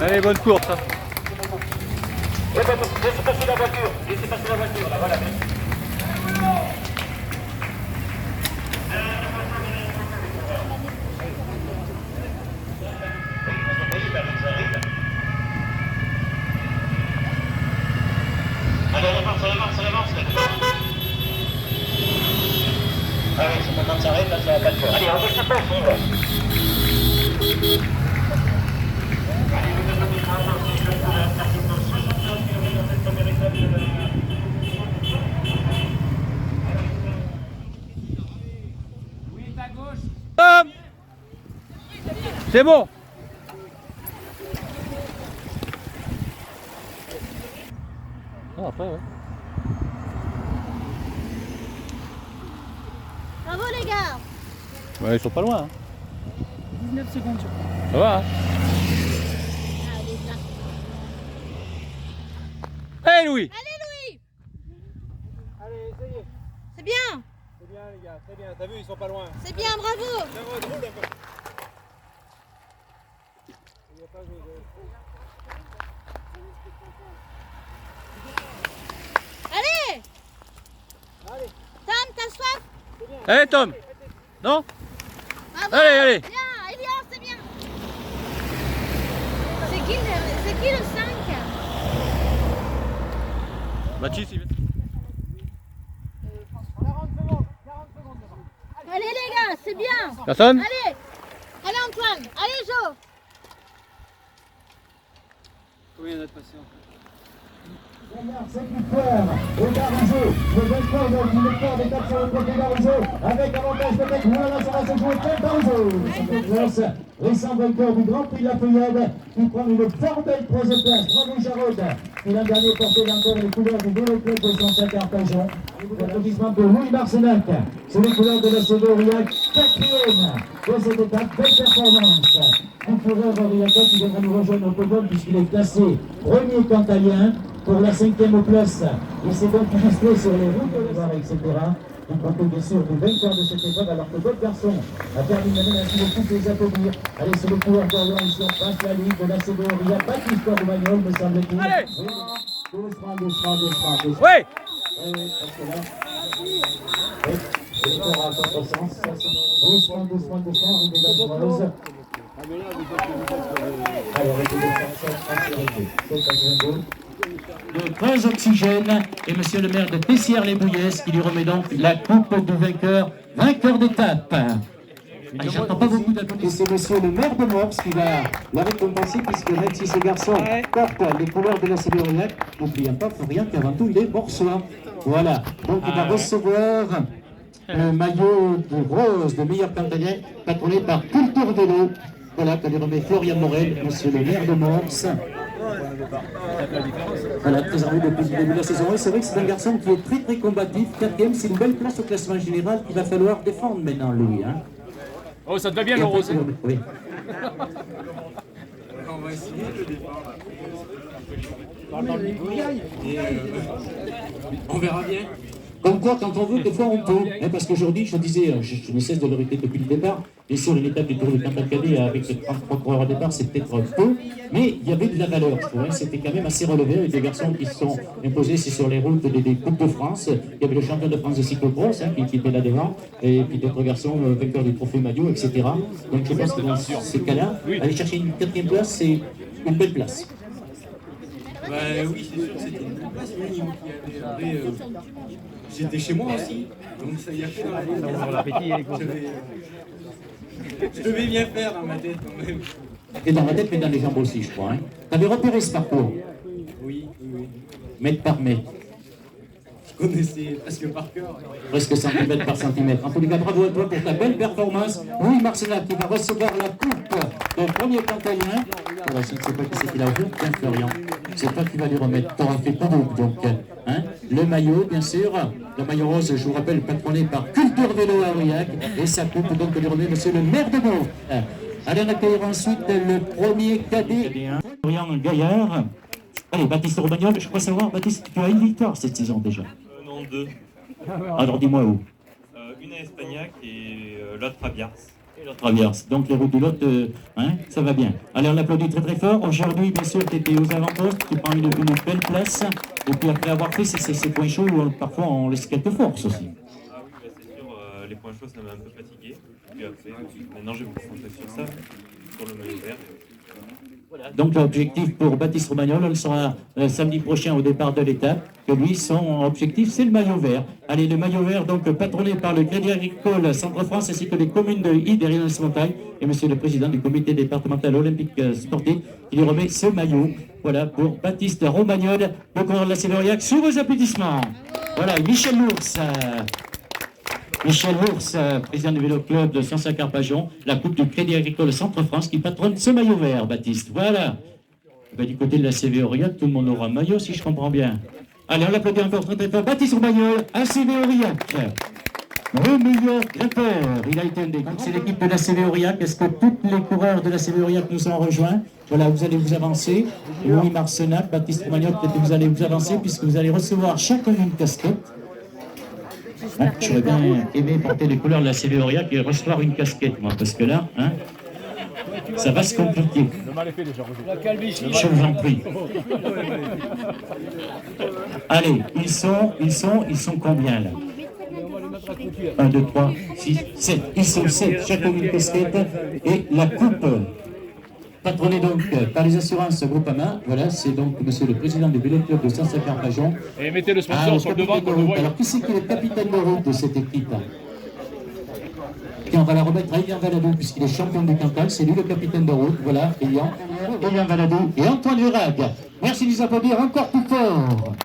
Allez, bonne course. Hein. Laissez passer la voiture, là, voilà. Allez, ça avance. Ah oui, c'est maintenant que ça arrête, là, ça va pas le faire. Allez, on va se passer, C'est bon. Ah, après, ouais. Bravo les gars. Ouais, ils sont pas loin. Hein. 19 secondes, je crois. Ça va. Hein. Allez, ça. Allez, Louis. Allez Louis. Allez, ça y est. C'est bien. C'est bien les gars, très bien. T'as vu, ils sont pas loin. C'est bien, bravo. Roule un peu. Il y a pas de... Allez. Allez. Tom, t'as soif? Allez, Tom. Non? Bravo. Allez. Bien, Elias, c'est bien. C'est qui le 5? Baptiste, il vient. 40 secondes devant. Allez les gars, c'est bien. Personne? Allez. Allez Antoine. Allez Jo. Combien d'être patient? C'est victoire au Garigeau, le vainqueur du victoire d'étape sur le côté Garigeau, avec avantage peut-être, voilà, ça va se jouer très Garigeau. Récent vainqueur du Grand Prix de la Feuillade, qui prend une fort belle troisième place. Bravo Jarod, qui l'an dernier portait encore les couleurs du Vélo Club de Saint-Carpentjon. L'applaudissement de Louis Marcenac, c'est les couleurs de la Sévoriac, quatrième de cette étape, belle performance. Un coureur Aurillac qui viendra nous rejoindre au podium puisqu'il est classé premier cantalien pour la 5e place. Et c'est donc illustré sur les routes de l'Evar, etc. On compte bien sûr du vainqueur de cette épreuve, alors que d'autres garçons a terminé. Merci beaucoup de les applaudir. Allez, c'est le coureur d'Orient ici, on passe la ligne de la Sévoriac, pas de histoire de Magnol, me semble-t-il. Allez. Doucement. Oui. Oui, parce que là, oui, c'est le corps à contresens, ça c'est doucement, arrivé la joueuse. Allez, le gaz oxygène et monsieur le maire de Pessières-les-Bouillès qui lui remet donc la coupe du vainqueur d'étape. J'entends pas beaucoup d'applaudissements. Et c'est monsieur le maire de Morse qui va la récompenser puisque même si ce garçon porte les couleurs de la Sévoriac, n'oublions pas pour rien qu'avant tout il est morsois. Voilà, donc il va recevoir un maillot de rose de meilleur cantalien patronné par Culture Vélo. Voilà, que lui remet Florian Morel, monsieur le maire de Morse. Voilà, très envie depuis le début de la saison. Et c'est vrai que c'est un garçon qui est très combatif. 4e, c'est une belle place au classement général qu'il va falloir défendre maintenant, Louis. Hein. Oh, ça te va bien, le rose. Oui. On va essayer de défendre. On verra bien. Comme quoi, quand on veut, des fois on peut. Hein, parce qu'aujourd'hui, je disais, je ne cesse de le répéter depuis le départ, et sur une étape du Tour de Cantal-Cadet avec 33 coureurs au départ, c'est peut-être peu, mais il y avait de la valeur, je trouve. Hein, c'était quand même assez relevé avec des garçons qui se sont imposés, c'est sur les routes des Coupes de France. Il y avait le champion de France de cyclocross qui était là devant, et puis d'autres garçons vainqueurs du trophée maillot, etc. Donc je pense que dans ces cas-là, aller chercher une 4e place, c'est une belle place. Bah oui, c'est sûr, c'était une belle place. Après, j'étais chez moi aussi, donc ça y a fait dans la tête. Je devais bien faire dans ma tête quand même. Et dans ma tête, mais dans les jambes aussi, je crois. Hein. Tu avais repéré ce parcours? Oui. Mètre par mètre. Je connaissais presque par cœur. Presque centimètre par centimètre. En tous les cas, bravo à toi pour ta belle performance. Louis Marcenac qui va recevoir la coupe d'un premier cantalien. Voilà, je ne sais pas qui c'est qui l'a offert. Tiens, Florian, c'est toi qui vas lui remettre. Tu auras fait tout donc. Hein. Le maillot, bien sûr. Le maillot rose, je vous rappelle, patronné par Culture Vélo à Aurillac. Et sa coupe, donc, lui remet monsieur le maire de Meaux. Allez, on accueillera ensuite le premier cadet. Florian Gaillard. Allez, Baptiste Romagnol, je crois savoir, Baptiste, tu as une victoire cette saison déjà. Non, 2. Alors dis-moi où. Une à Espagnac et l'autre à Biars. Et l'autre traverse. Donc les routes de l'autre, ça va bien. Allez, on l'applaudit très très fort. Aujourd'hui, bien sûr, tu étais aux avant-postes, tu prends une belle place. Et puis après avoir fait ces points chauds, parfois on laisse quelques forces aussi. Ah oui, c'est sûr, les points chauds, ça m'a un peu fatigué. Puis après, maintenant, je vais me concentrer sur ça, sur le maillot vert. Voilà. Donc l'objectif pour Baptiste Romagnol, on le sera samedi prochain au départ de l'étape, que lui, son objectif, c'est le maillot vert. Allez, le maillot vert, donc patronné par le Crédit Agricole Centre-France ainsi que les communes de Ydes et Rions-Montagne, et monsieur le président du comité départemental olympique sportif, qui lui remet ce maillot, voilà, pour Baptiste Romagnol, le coureur de la Sévériac, sous vos applaudissements. Voilà, Michel Lours. Michel Lours, président du Vélo Club de Sansac-Arpajon, la Coupe du Crédit Agricole Centre-France qui patronne ce maillot vert, Baptiste. Voilà. Ben, du côté de la CV Aurillac, tout le monde aura un maillot, si je comprends bien. Allez, on l'applaudit encore très très fort. Baptiste Romagnol, ACV Aurillac. Le meilleur grimpeur, il a été un des. Donc c'est l'équipe de la CV Aurillac. Est-ce que tous les coureurs de la CV Aurillac nous ont rejoints? Voilà, vous allez vous avancer. Louis Marcenac, Baptiste Romagnol, peut-être que vous allez vous avancer puisque vous allez recevoir chacun une casquette. J'aurais bien aimé porter les couleurs de la CV Aurillac et recevoir une casquette, moi, parce que là, ça va se compliquer. Le mal est fait déjà, Roger. Je vous en prie. Allez, ils sont combien là? 1, 2, 3, 6, 7. Ils sont 7, chacun une casquette. Et la coupe, patronnée donc par les assurances Groupama, voilà, c'est donc monsieur le président du Vélo Club de Sansac-Arpajon. Et mettez le sponsor sur le devant pour le voir. Alors, qui c'est qui est le capitaine de route de cette équipe? Et on va la remettre à Elian Valadou, puisqu'il est champion du Cantal, c'est lui le capitaine de route, voilà, Elian Valadou et Antoine Lurag. Merci de nous applaudir encore plus fort.